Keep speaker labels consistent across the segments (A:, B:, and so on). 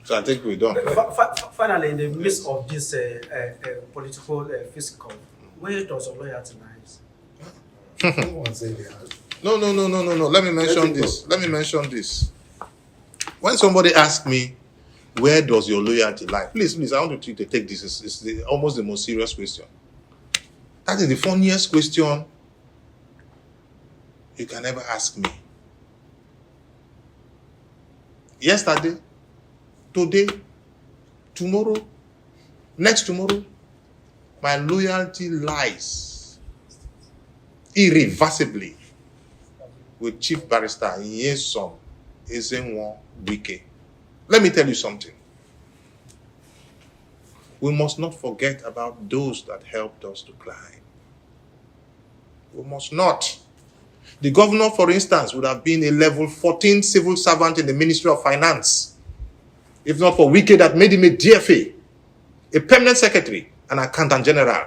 A: So I think we're done.
B: Finally, in the midst of this political fiscal, where does a loyalty lies?
A: No. Let me mention this. When somebody asks me, where does your loyalty lie? Please, I want you to take this. It's almost the most serious question. That is the funniest question you can ever ask me. Yesterday, today, tomorrow, next tomorrow, my loyalty lies irreversibly with Chief Barrister Nyesom Ezenwo Wike. Let me tell you something. We must not forget about those that helped us to climb. We must not. The governor, for instance, would have been a level 14 civil servant in the Ministry of Finance, if not for Wike that made him a DFA, a permanent secretary, an accountant general,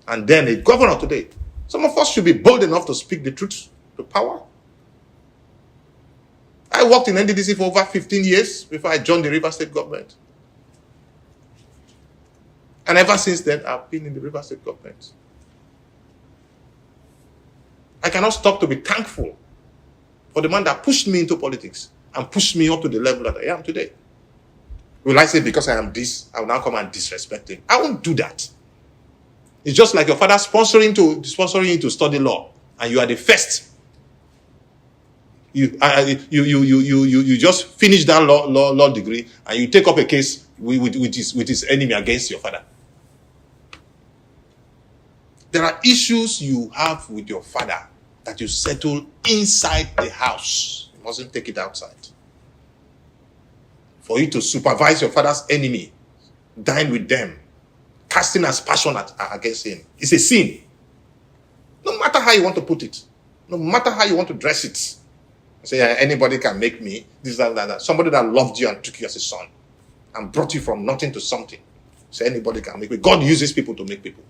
A: and then a governor today. Some of us should be bold enough to speak the truth to power. I worked in NDDC for over 15 years before I joined the Rivers State government. And ever since then, I've been in the Rivers State government. I cannot stop to be thankful for the man that pushed me into politics and pushed me up to the level that I am today. Will I say because I am this, I will now come and disrespect him? I won't do that. It's just like your father sponsoring you to study law, and you are the first. You just finish that law degree, and you take up a case with his enemy against your father. There are issues you have with your father that you settle inside the house. You mustn't take it outside. For you to supervise your father's enemy, dine with them, casting aspersion against him, it's a sin. No matter how you want to put it, no matter how you want to dress it. Say anybody can make me this, that. Somebody that loved you and took you as a son and brought you from nothing to something. Say anybody can make me. God uses people to make people.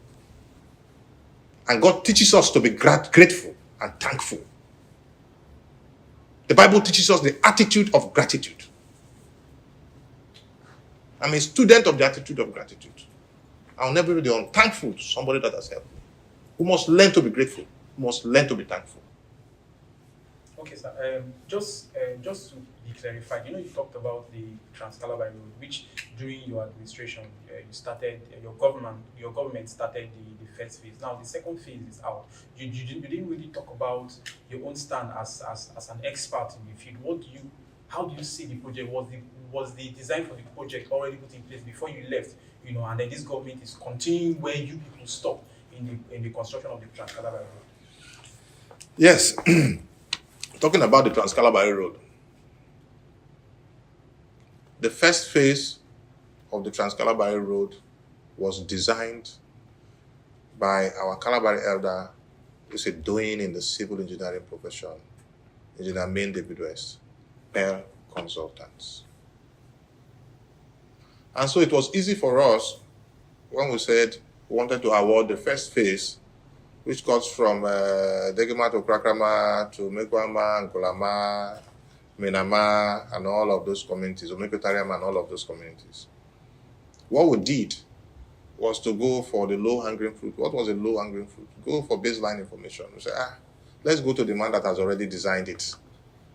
A: And God teaches us to be grateful and thankful. The Bible teaches us the attitude of gratitude. I'm a student of the attitude of gratitude. I'll never be unthankful to somebody that has helped me. We must learn to be grateful. We must learn to be thankful.
C: Okay, sir. Just to be clarified, you talked about the Trans-Kalabari Road, which during your administration you started, your government started the first phase. Now the second phase is out. You didn't really talk about your own stand as an expert in the field. How do you see the project? Was the design for the project already put in place before you left? And then this government is continuing where you people stopped in the construction of the Trans-Kalabari Road.
A: Yes. Talking about the Trans-Kalabari Road, the first phase of the Trans-Kalabari Road was designed by our Kalabari elder, who's a doyen in the civil engineering profession, Engineer Main David West, Pearl Consultants. And so it was easy for us when we said we wanted to award the first phase, which cuts from Degema to Krakrama to Mekwama, Nkolama, Menama, and all of those communities, or Mekotariam and all of those communities. What we did was to go for the low-hanging fruit. What was a low-hanging fruit? Go for baseline information. We say, let's go to the man that has already designed it,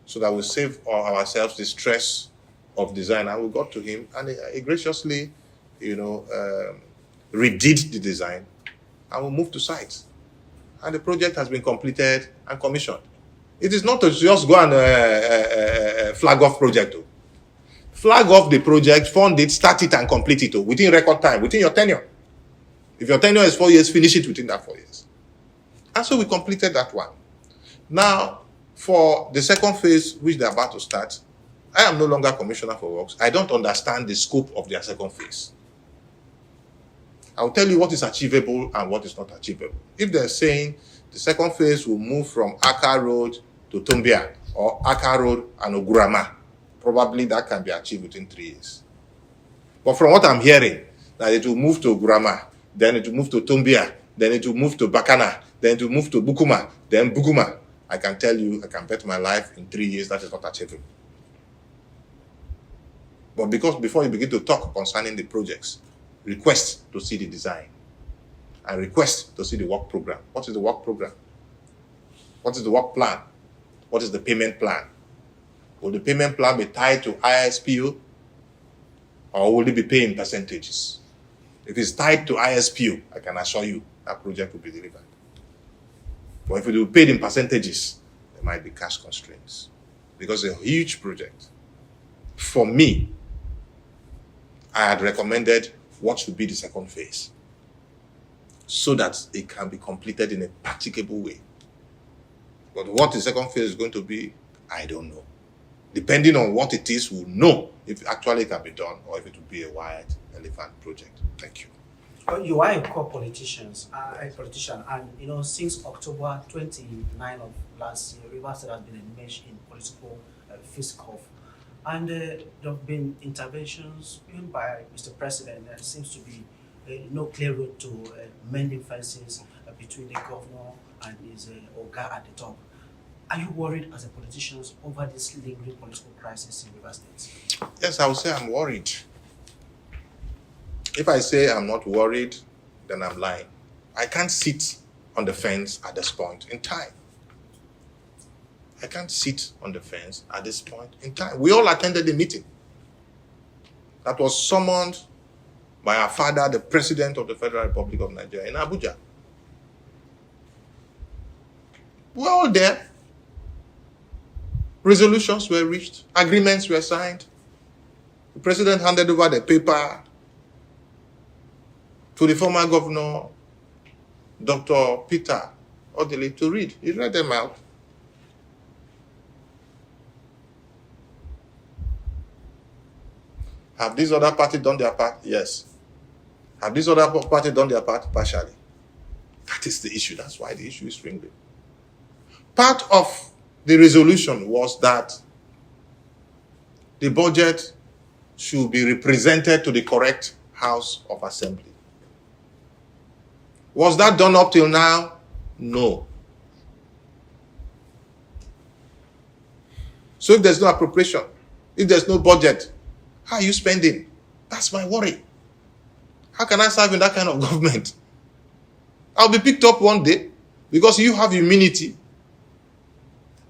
A: so that we save ourselves the stress of design. And we got to him, and he graciously, redid the design, and we moved to site. And the project has been completed and commissioned. It is not to just go and flag off project. Flag off the project, fund it, start it, and complete it within record time, within your tenure. If your tenure is 4 years, finish it within that 4 years. And so we completed that one. Now, for the second phase, which they're about to start, I am no longer Commissioner for Works. I don't understand the scope of their second phase. I'll tell you what is achievable and what is not achievable. If they're saying the second phase will move from Aka Road to Tombia, or Aka Road and Ogurama, probably that can be achieved within 3 years. But from what I'm hearing, that it will move to Ogurama, then it will move to Tombia, then it will move to Bakana, then it will move to Bukuma, then Buguma. I can tell you, I can bet my life in 3 years that is not achievable. But because before you begin to talk concerning the projects, request to see the design and request to see the work program. What is the work program? What is the work plan? What is the payment plan? Will the payment plan be tied to ISPO or will it be paid in percentages? If it's tied to ISPO, I can assure you that project will be delivered. But if it will be paid in percentages, there might be cash constraints because it's a huge project. For me, I had recommended what should be the second phase so that it can be completed in a practicable way. But what the second phase is going to be, I don't know. Depending on what it is, we'll know if it actually can be done or if it will be a white elephant project. Thank you.
B: You are a core politician, and since October 29 of last year, Rivers State has been enmeshed in political fisticuff. And there have been interventions even by Mr. President. There seems to be no clear road to mending fences between the governor and his Oga at the top. Are you worried as a politician over this lingering political crisis in Rivers State?
A: Yes, I would say I'm worried. If I say I'm not worried, then I'm lying. I can't sit on the fence at this point in time. I can't sit on the fence at this point in time. We all attended the meeting that was summoned by our father, the President of the Federal Republic of Nigeria, in Abuja. We're all there. Resolutions were reached. Agreements were signed. The President handed over the paper to the former governor, Dr. Peter Odili, to read. He read them out. Have these other parties done their part? Yes. Have these other parties done their part? Partially. That is the issue. That's why the issue is ringing. Part of the resolution was that the budget should be represented to the correct House of Assembly. Was that done up till now? No. So if there's no appropriation, if there's no budget, how are you spending? That's my worry. How can I serve in that kind of government? I'll be picked up one day because you have immunity.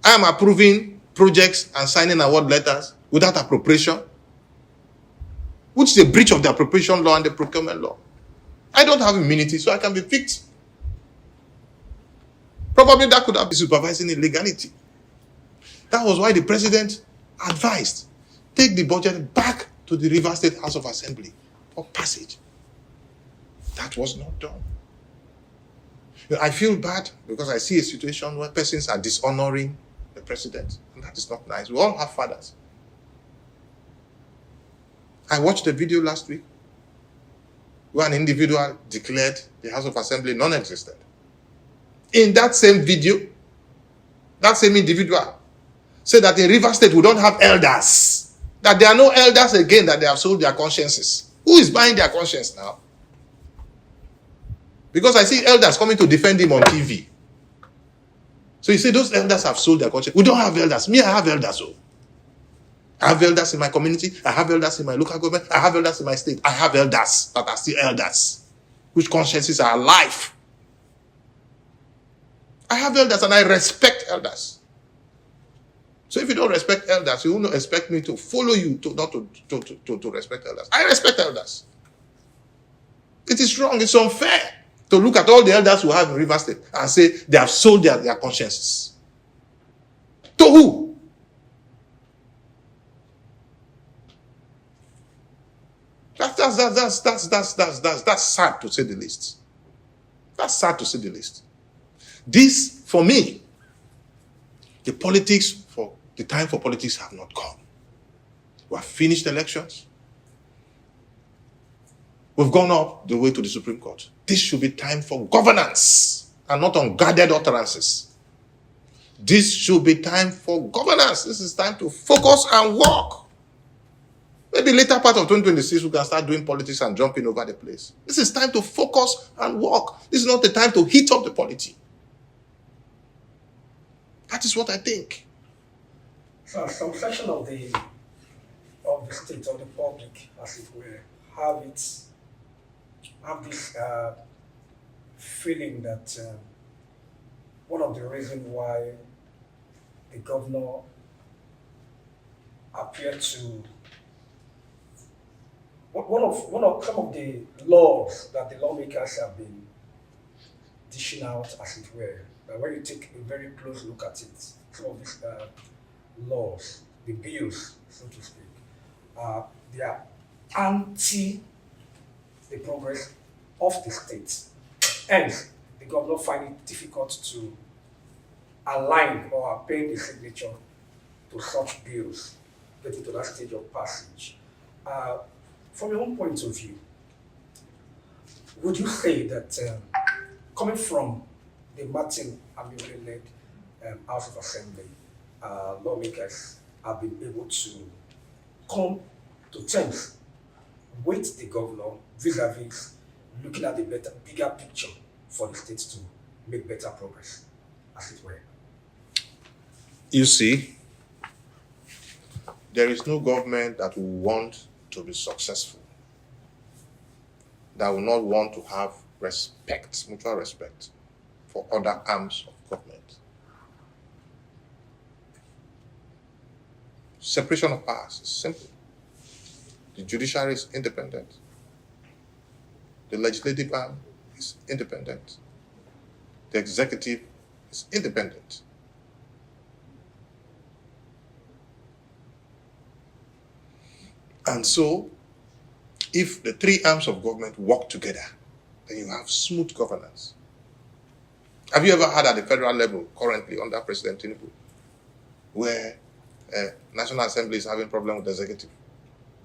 A: I am approving projects and signing award letters without appropriation, which is a breach of the appropriation law and the procurement law. I don't have immunity, so I can be picked. Probably that could have been supervising illegality. That was why the president advised, take the budget back to the Rivers State House of Assembly for passage. That was not done. I feel bad because I see a situation where persons are dishonoring the president, and that is not nice. We all have fathers. I watched a video last week where an individual declared the House of Assembly non-existent. In that same video, that same individual said that in Rivers State we don't have elders. That there are no elders again, that they have sold their consciences. Who is buying their conscience now? Because I see elders coming to defend him on TV. So you say those elders have sold their conscience. We don't have elders. Me, I have elders. Oh. I have elders in my community. I have elders in my local government. I have elders in my state. I have elders that are still elders, whose consciences are alive. I have elders and I respect elders. So if you don't respect elders, you will not expect me to follow you to respect elders. I respect elders. It is wrong. It's unfair to look at all the elders who have in Rivers State and say they have sold their consciences. To who? That's sad to say the least. That's sad to say the least. This, for me, the time for politics have not come. We have finished elections. We've gone up the way to the Supreme Court. This should be time for governance and not unguarded utterances. This should be time for governance. This is time to focus and work. Maybe later part of 2026, we can start doing politics and jumping over the place. This is time to focus and work. This is not the time to heat up the polity. That is what I think.
B: So some section of the
D: the state or the public, as it were, have this feeling that one of the reasons why the governor appeared to one of some of the laws that the lawmakers have been dishing out, as it were, that when you take a very close look at it, some of these laws, the bills, so to speak, they are anti the progress of the state. Hence, the governor find it difficult to align or append the signature to such bills, getting to that stage of passage. From your own point of view, would you say that coming from the Martin Amiole-led House of Assembly, lawmakers have been able to come to terms with the governor vis-a-vis looking at the bigger picture for the state to make better progress, as it were?
A: You see, there is no government that will want to be successful, that will not want to have respect, mutual respect for other arms of government. Separation of powers is simple. The judiciary is independent. The legislative arm is independent. The executive is independent. And so, if the three arms of government work together, then you have smooth governance. Have you ever had at the federal level, currently under President Tinubu, where National Assembly is having problem with the executive,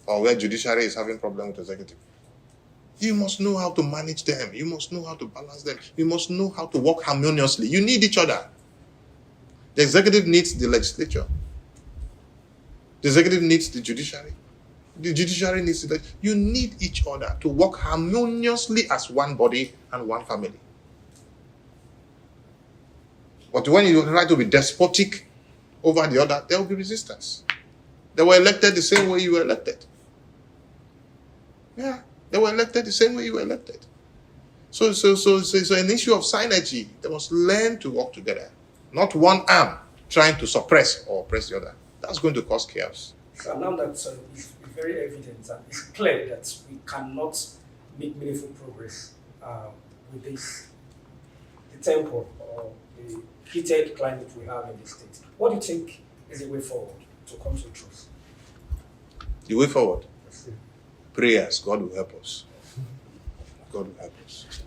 A: or where judiciary is having problem with the executive? You must know how to manage them. You must know how to balance them. You must know how to work harmoniously. You need each other. The executive needs the legislature. The executive needs the judiciary. The judiciary needs it. You need each other to work harmoniously as one body and one family. But when you try to be despotic over the other, there will be resistance. They were elected the same way you were elected. Yeah, they were elected the same way you were elected. So it's an issue of synergy. They must learn to work together. Not one arm trying to suppress or oppress the other. That's going to cause chaos.
D: So now that it's very evident and it's clear that we cannot make meaningful progress with this, the tempo or the heated climate we have in the state. What do you think is the way forward to come to truth?
A: The way forward? Prayers. God will help us. God will help us.